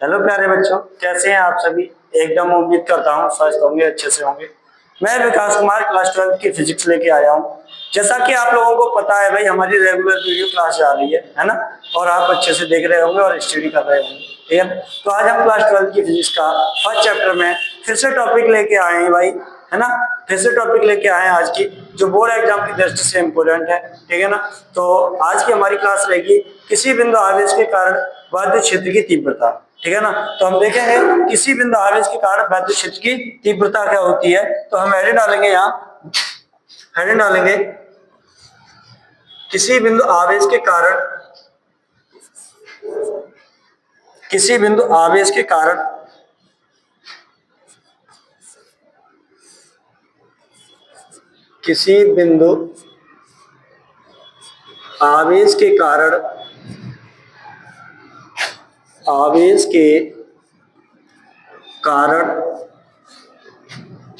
Hello प्यारे बच्चों, कैसे हैं आप सभी। एकदम उम्मीद करता हूँ स्वस्थ होंगे, अच्छे से होंगे। मैं विकास कुमार क्लास 12 की फिजिक्स लेके आया हूँ। जैसा कि आप लोगों को पता है भाई, हमारी रेगुलर वीडियो क्लास जा रही है ना। और आप अच्छे से देख रहे होंगे और स्टडी कर रहे होंगे, ठीक है। तो आज हम क्लास 12 की फिजिक्स का फर्स्ट चैप्टर में फिर से टॉपिक लेके आए हैं भाई, है ना। फिर से टॉपिक लेके आए हैं आज की, जो बोर्ड एग्जाम की दृष्टि से इम्पोर्टेंट है, ठीक है ना। तो आज की हमारी क्लास रहेगी किसी बिंदु आवेश के कारण विद्युत क्षेत्र की तीव्रता, ठीक है ना। तो हम देखेंगे किसी बिंदु आवेश के कारण विद्युत क्षेत्र की तीव्रता क्या होती है। तो हम हेडिंग डालेंगे, यहाँ हेडिंग डालेंगे किसी बिंदु आवेश के कारण, किसी बिंदु आवेश के कारण किसी बिंदु आवेश के कारण, आवेश के कारण,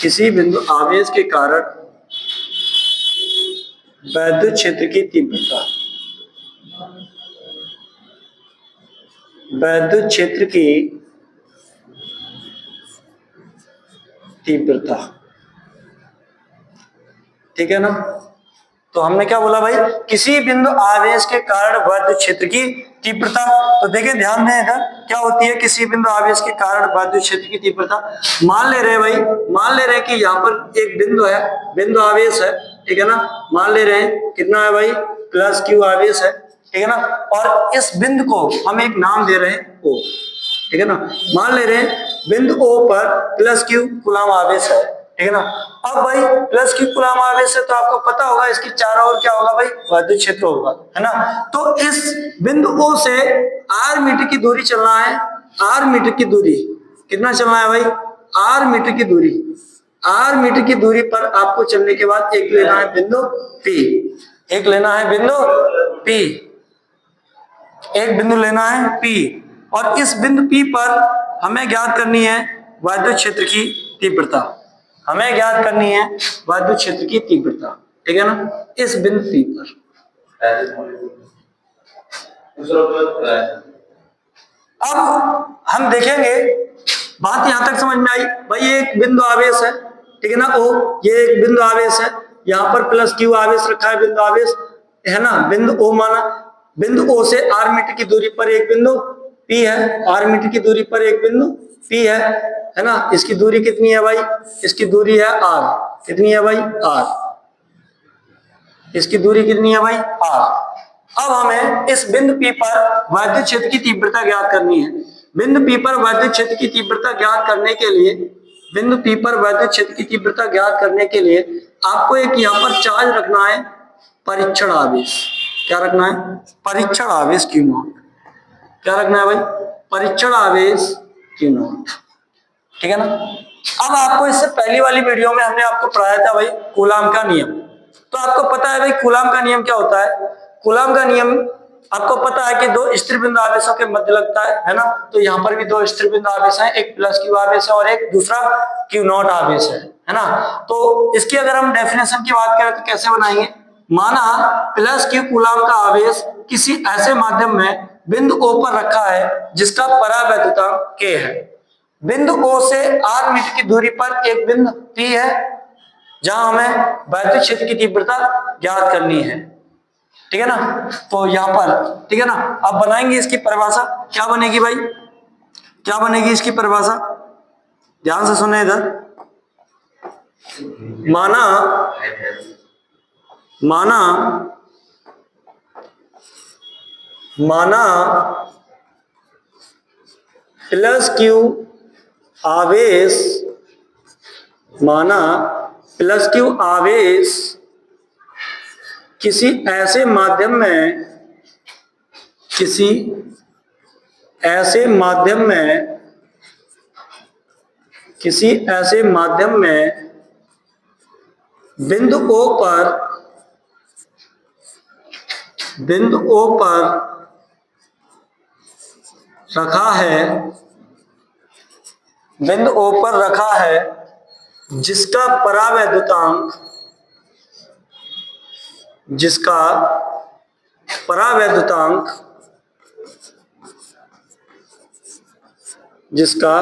किसी बिंदु आवेश के कारण विद्युत क्षेत्र की तीव्रता, विद्युत क्षेत्र की तीव्रता, ठीक है ना। तो हमने क्या बोला भाई, किसी बिंदु आवेश के कारण विद्युत क्षेत्र की तीव्रता। तो देखिए ध्यान दें इधर क्या होती है किसी बिंदु आवेश के कारण विद्युत क्षेत्र की तीव्रता। मान ले रहे भाई, मान ले रहे कि यहाँ पर एक बिंदु है, बिंदु आवेश है, ठीक है ना। मान ले रहे हैं कितना है भाई, प्लस क्यू आवेश है, ठीक है ना। और इस बिंदु को हम एक नाम दे रहे हैं ओ, ठीक है ना। मान ले रहे हैं बिंदु ओ पर प्लस क्यू कूलम आवेश है, ठीक है ना। अब भाई प्लस क्यू कूलम आवेश है तो आपको पता होगा इसकी चारों ओर क्या होगा भाई, विद्युत क्षेत्र होगा, है ना। तो इस बिंदु ओ से आर मीटर की दूरी चलना है, आर मीटर की दूरी कितना चलना है भाई, आर मीटर की दूरी, आर मीटर की दूरी पर आपको चलने के बाद एक लेना है बिंदु पी, एक लेना है बिंदु पी, एक बिंदु लेना है पी। और इस बिंदु पी पर हमें ज्ञात करनी है विद्युत क्षेत्र की तीव्रता, हमें ज्ञात करनी है विद्युत क्षेत्र की तीव्रता, ठीक है ना। इस बिंदु पी पर अब हम देखेंगे, बात यहां तक समझ में आई भाई। एक बिंदु आवेश है, ठीक है ना, ओ ये एक बिंदु आवेश है, यहां पर प्लस क्यू आवेश रखा है, बिंदु आवेश है ना। बिंदु ओ माना, बिंदु ओ से आर मीटर की दूरी पर एक बिंदु पी है, आर मीटर की दूरी पर एक बिंदु पी है ना। इसकी दूरी कितनी है भाई, इसकी दूरी है आर, कितनी है भाई आर, इसकी दूरी कितनी है भाई आर। अब हमें इस बिंदु पी पर विद्युत क्षेत्र की तीव्रता ज्ञात करनी है। बिंदु पी पर विद्युत क्षेत्र की तीव्रता ज्ञात करने के लिए, बिंदु पी पर विद्युत क्षेत्र की तीव्रता ज्ञात करने के लिए आपको एक यहाँ पर चार्ज रखना है, परीक्षण आवेश। क्या रखना है, परीक्षण आवेश क्यू नॉट। क्या रखना है भाई, परीक्षण आवेश क्यू नॉट, ठीक है ना। अब आपको इससे पहली वाली वीडियो में हमने आपको पढ़ाया था भाई कूलाम का नियम। तो आपको पता है भाई कूलाम का नियम क्या होता है। कूलाम का नियम आपको पता है कि दो स्थिर बिंदु आवेशों के मध्य लगता है ना। तो यहाँ पर भी दो स्थिर बिंदु आवेश हैं, एक प्लस क्यू आवेश है और एक दूसरा क्यू नॉट आवेश है ना। तो इसकी अगर हम डेफिनेशन की बात करें तो कैसे बनाएंगे। माना प्लस क्यू कूलाम का आवेश किसी ऐसे माध्यम में बिंदु ओ पर रखा है जिसका परावैद्युतांक k है। बिंदु O से r मीटर की दूरी पर एक बिंदु P है जहां हमें विद्युत क्षेत्र की तीव्रता ज्ञात करनी है, ठीक है ना। तो यहां पर ठीक है ना, अब बनाएंगे इसकी परिभाषा। क्या बनेगी भाई, क्या बनेगी इसकी परिभाषा, ध्यान से सुने इधर। माना माना माना प्लस क्यू आवेश, माना प्लस क्यू आवेश किसी ऐसे माध्यम में, किसी ऐसे माध्यम में, किसी ऐसे माध्यम में बिंदु O पर, बिंदु O पर रखा है, बिंदु O पर रखा है जिसका परावैद्युतांक, जिसका परावैद्युतांक जिसका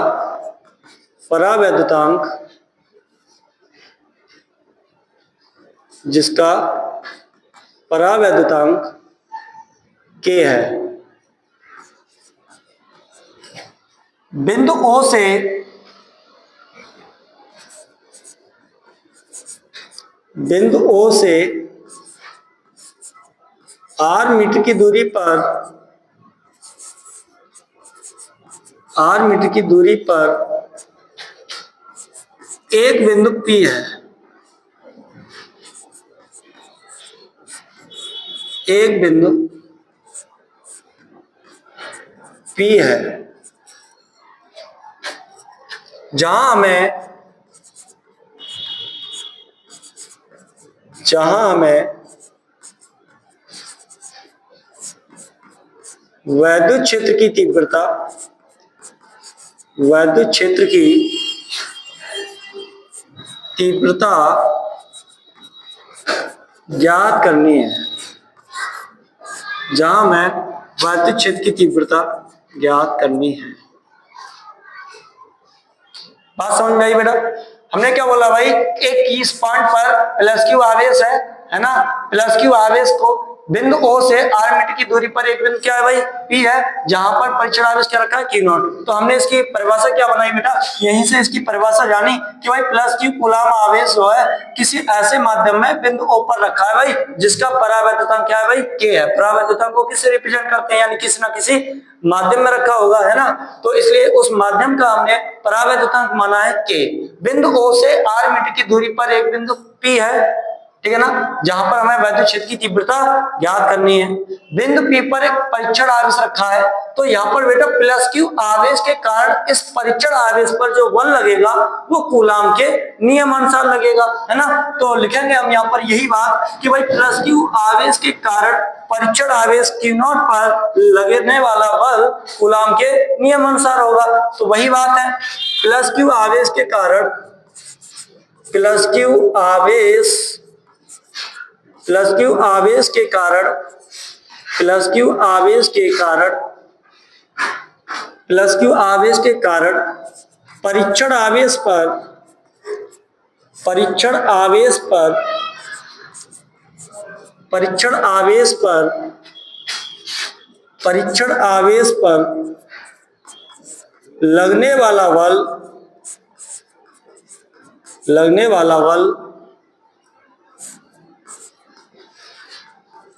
परावैद्युतांक K है। बिंदु O से r मीटर की दूरी पर एक बिंदु P है। एक बिंदु P है जहां हमें वैद्युत क्षेत्र की तीव्रता ज्ञात करनी है। बात समझ में आई बेटा? हमने क्या बोला भाई, एक इस पॉइंट पर प्लस क्यू आवेश है ना, प्लस क्यू आवेश को बिंदु O से r मीटर की दूरी पर एक बिंदु क्या है भाई, P है, जहां पर परीक्षण आवेश क्या रखा है, Q नॉट। तो हमने इसकी परिभाषा क्या बनाई बेटा, यहीं से इसकी परिभाषा जानी कि भाई प्लस क्यू कूलाम आवेश जो है किसी ऐसे माध्यम में बिंदु O पर रखा है भाई, जिसका परावैद्युतांक क्या है भाई, K है। परावैद्युतांक को किससे रिप्रेजेंट करते हैं, यानी किसी ना किसी माध्यम में रखा होगा, है ना। तो इसलिए उस माध्यम का हमने परावैद्युतांक माना है K। बिंदु O से r मीटर की दूरी पर एक बिंदु P है, ठीक है ना, जहां पर हमें वैद्युत क्षेत्र की तीव्रता ज्ञात करनी है। बिंदु P पर एक परीक्षण आवेश रखा है, तो यहाँ पर बेटा प्लस क्यू आवेश के कारण इस परीक्षण आवेश पर जो बल लगेगा वो कूलाम के नियम अनुसार लगेगा, है ना। तो लिखेंगे हम यहाँ पर यही बात कि भाई प्लस क्यू आवेश के कारण परीक्षण आवेश Q नॉट पर लगने वाला बल कूलाम के नियम अनुसार होगा। तो वही बात है, प्लस क्यू आवेश के कारण परीक्षण आवेश पर लगने वाला बल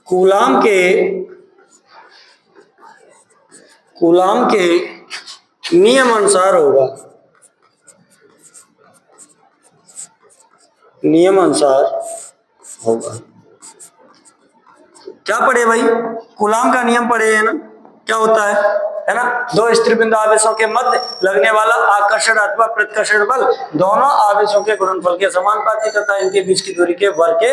कूलाम के नियम अनुसार होगा। क्या पढ़े भाई, कूलाम का नियम पढ़े है ना, क्या होता है ना, दो स्थिर बिंदु आवेशों के मध्य लगने वाला आकर्षण अथवा प्रतिकर्षण बल दोनों आवेशों के गुणनफल के समानुपाती तथा इनके बीच की दूरी के वर्ग के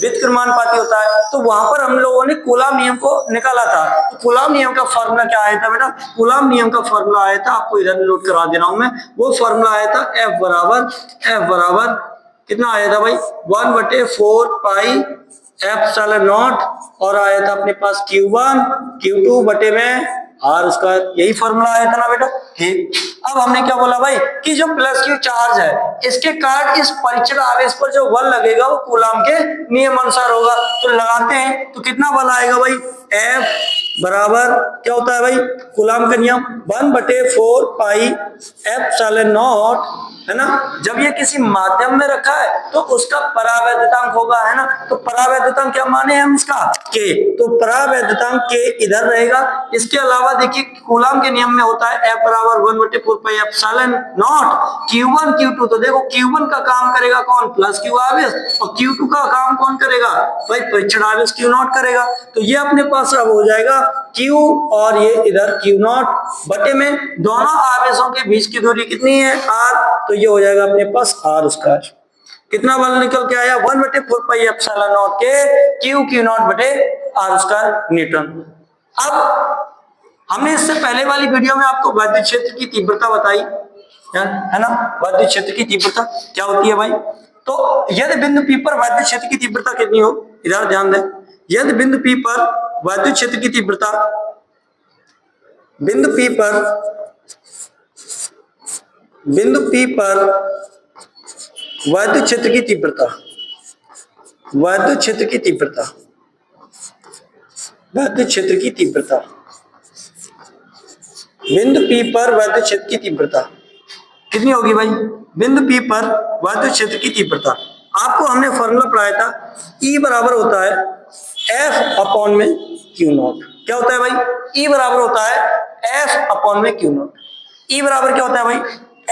व्युत्क्रमानुपाती होता है। तो वहां पर हम लोगों ने कूलाम नियम को निकाला था। तो कूलाम नियम का फॉर्मूला क्या आया था बेटा, कूलाम नियम का फॉर्मूला आया था, आपको इधर नोट करा दे रहा हूं मैं, वो फॉर्मूला आया था F बराबर कितना आया था भाई, 1/4 पाई एप्सिलॉन नॉट, और आया था अपने पास Q1 Q2 बटे में R स्क्वायर, यही फॉर्मूला आया था ना बेटा। ठीक, अब हमने क्या बोला भाई कि जो प्लस क्यू चार्ज है इसके कारण इस परीक्षण आवेश पर जो बल लगेगा वो कूलाम के नियम अनुसार होगा। तो लगाते हैं तो कितना बल आएगा भाई, F बराबर क्या होता है भाई, कूलाम का नियम 1/4 पाई एप्सिलॉन नॉट, है ना। जब ये किसी माध्यम में रखा है तो उसका परावैद्युतांक होगा, है ना। तो परावैद्युतांक क्या माने हम इसका, K, तो परावैद्युतांक K इधर रहेगा। इसके अलावा देखिए कूलाम के नियम में होता है F बराबर 1/4 pi epsilon not Q1 Q2, तो देखो Q1 का काम करेगा कौन, प्लस क्यू आवेश, और Q2 का काम कौन करेगा भाई, परीक्षण आवेश Q नॉट करेगा। तो ये अपने पास अब हो जाएगा Q और ये इधर Q नॉट बटे में दोनों आवेशों के बीच की दूरी कितनी है, R, तो ये हो जाएगा अपने पास R स्क्वायर। कितना बल निकल के आया, 1/4 पाई एप्सिलॉन नॉट के Q नॉट बटे R स्क्वायर न्यूटन। अब हमने इससे पहले वाली वीडियो में आपको वैद्युत क्षेत्र की तीव्रता बताई है ना, वैद्युत क्षेत्र की तीव्रता क्या होती है भाई। तो यदि बिंदु P पर वैद्युत क्षेत्र की तीव्रता कितनी हो, इधर ध्यान दें, यदि बिंदु P पर वैद्युत क्षेत्र की तीव्रता, बिंदु P पर बिंदु P पर वैद्युत क्षेत्र की तीव्रता, वैद्युत क्षेत्र की तीव्रता, वैद्युत क्षेत्र की तीव्रता, बिंदु P पर वैद्युत क्षेत्र की तीव्रता कितनी होगी भाई? बिंदु P पर वैद्युत क्षेत्र की तीव्रता, आपको हमने फॉर्मूला पढ़ाया था, E बराबर होता है F अपॉन में Q नॉट। क्या होता है भाई? E बराबर होता है F अपॉन में Q नॉट। E बराबर क्या होता है भाई?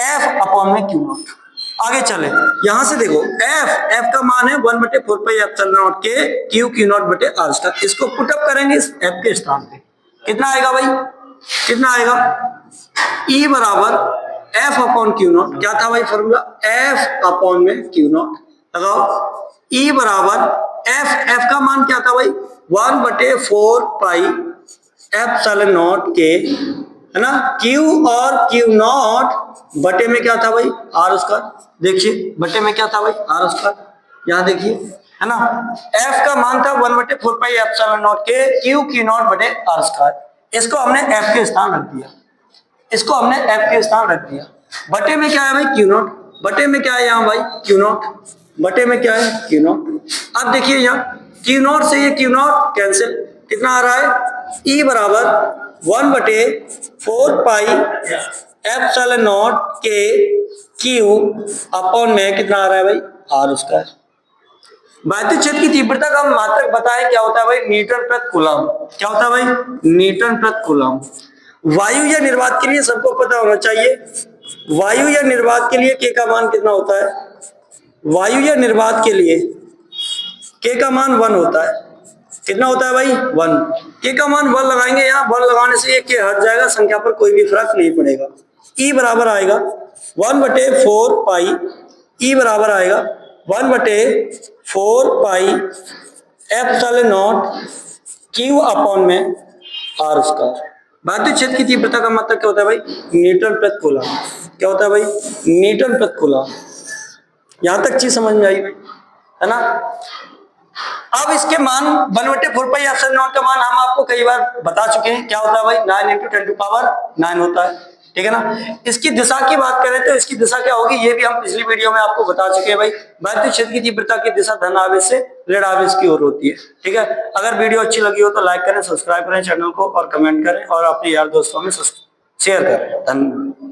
F अपॉन में Q नॉट। आगे चले, यहां से देखो F का मान है 1/4 पाई एप्सिलॉन नॉट के Q नॉट बटे आर स्टार। इसको पुटअप करेंगे इस F के स्थान पे, कितना आएगा भाई? कितना आएगा? E बराबर F अपॉन Q नॉट, क्या था भाई फॉर्मूला? F अपॉन में Q नॉट लगाओ। E बराबर F का मान क्या था भाई? 1/4 पाई एप्सिलॉन नॉट के, है ना, Q और Q नॉट बटे में क्या था भाई? R square. देखिए बटे में क्या था भाई? R square. यहाँ देखिए, है ना, F का मान था 1/4 पाई एप्सिलॉन नॉट के Q नॉट बटे आर स्क्वायर। इसको हमने F के स्थान रख दिया, इसको हमने F के स्थान रख दिया। बटे में क्या है भाई? Q naught. बटे में क्या है यहाँ भाई? Q naught. बटे में क्या है? Q not. अब देखिए यहाँ Q नॉट से ये Q नॉट कैंसिल, कितना आ रहा है? E बराबर 1/4 पाई एप्सिलॉन नॉट के Q अपॉन में कितना आ रहा है भाई? R square. वैद्युत क्षेत्र की तीव्रता का हम मात्रक बताएं, क्या होता है भाई? न्यूटन प्रति कूलम। क्या होता है भाई? न्यूटन प्रति कूलम। वायु या निर्वात के लिए सबको पता होना चाहिए, वायु या निर्वात के लिए K का मान कितना होता है? वायु या निर्वात के लिए K का मान 1 होता है। कितना होता है भाई? 1। K का मान 1 लगाएंगे, यहाँ 1 लगाने से ये K हट जाएगा, संख्या पर कोई भी फर्क नहीं पड़ेगा। E बराबर आएगा 1/4 पाई, E बराबर आएगा 1/4 pi epsilon not Q upon में आर स्क्वायर। वैद्युत क्षेत्र की तीव्रता का मतलब क्या होता है भाई? न्यूटन प्रति कूलम। क्या होता है भाई? न्यूटन प्रति कूलम। यहां तक चीज समझ में आई भाई, है ना? अब इसके मान 1/4 पाई एप्सिलॉन नॉट का मान हम आपको कई बार बता चुके हैं, क्या होता है भाई? 9 × 10⁹ होता है, ठीक है ना? इसकी दिशा की बात करें तो इसकी दिशा क्या होगी, ये भी हम पिछली वीडियो में आपको बता चुके हैं भाई। वैद्युत क्षेत्र की तीव्रता की दिशा धन आवेश से ऋण आवेश की ओर होती है, ठीक है? अगर वीडियो अच्छी लगी हो तो लाइक करें, सब्सक्राइब करें चैनल को और कमेंट करें और अपने यार दोस्तों में शेयर करें। धन्यवाद।